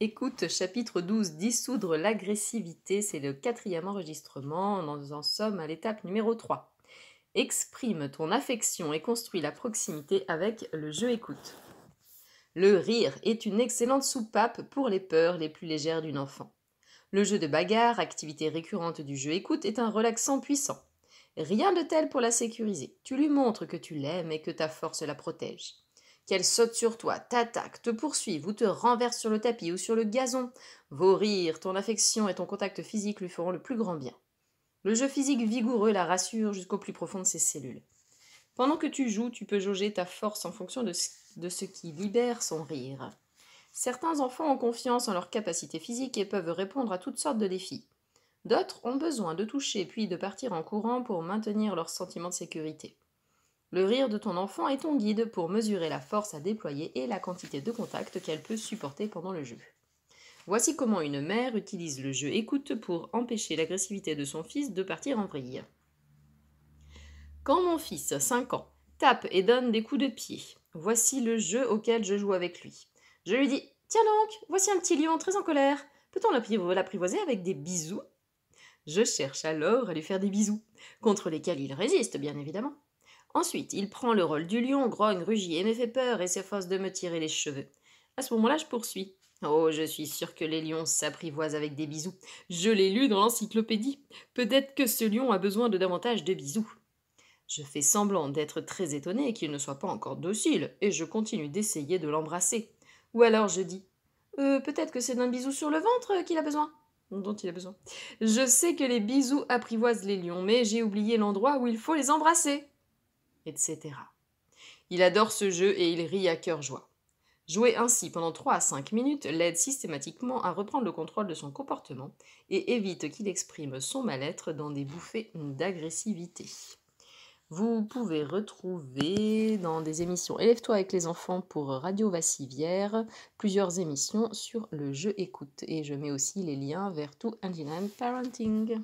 Écoute, chapitre 12, dissoudre l'agressivité, c'est le 4e enregistrement, nous en sommes à l'étape numéro 3. Exprime ton affection et construis la proximité avec le jeu écoute. Le rire est une excellente soupape pour les peurs les plus légères d'une enfant. Le jeu de bagarre, activité récurrente du jeu écoute, est un relaxant puissant. Rien de tel pour la sécuriser. Tu lui montres que tu l'aimes et que ta force la protège. Qu'elle saute sur toi, t'attaque, te poursuive ou te renverse sur le tapis ou sur le gazon. Vos rires, ton affection et ton contact physique lui feront le plus grand bien. Le jeu physique vigoureux la rassure jusqu'au plus profond de ses cellules. Pendant que tu joues, tu peux jauger ta force en fonction de ce qui libère son rire. Certains enfants ont confiance en leur capacité physique et peuvent répondre à toutes sortes de défis. D'autres ont besoin de toucher puis de partir en courant pour maintenir leur sentiment de sécurité. Le rire de ton enfant est ton guide pour mesurer la force à déployer et la quantité de contact qu'elle peut supporter pendant le jeu. Voici comment une mère utilise le jeu écoute pour empêcher l'agressivité de son fils de partir en vrille. Quand mon fils, 5 ans, tape et donne des coups de pied, voici le jeu auquel je joue avec lui. Je lui dis « Tiens donc, voici un petit lion très en colère. Peut-on l'apprivoiser avec des bisous ?» Je cherche alors à lui faire des bisous, contre lesquels il résiste, bien évidemment. Ensuite, il prend le rôle du lion, grogne, rugit et me fait peur et s'efforce de me tirer les cheveux. À ce moment-là, je poursuis. Oh, je suis sûre que les lions s'apprivoisent avec des bisous. Je l'ai lu dans l'encyclopédie. Peut-être que ce lion a besoin de davantage de bisous. Je fais semblant d'être très étonnée qu'il ne soit pas encore docile et je continue d'essayer de l'embrasser. Ou alors je dis peut-être que c'est d'un bisou sur le ventre qu'il a besoin. Dont il a besoin. Je sais que les bisous apprivoisent les lions, mais j'ai oublié l'endroit où il faut les embrasser. Etc. Il adore ce jeu et il rit à cœur joie. Jouer ainsi pendant 3 à 5 minutes l'aide systématiquement à reprendre le contrôle de son comportement et évite qu'il exprime son mal-être dans des bouffées d'agressivité. Vous pouvez retrouver dans des émissions Élève-toi avec les enfants pour Radio Vassivière plusieurs émissions sur le jeu écoute. Et je mets aussi les liens vers To Engine Parenting.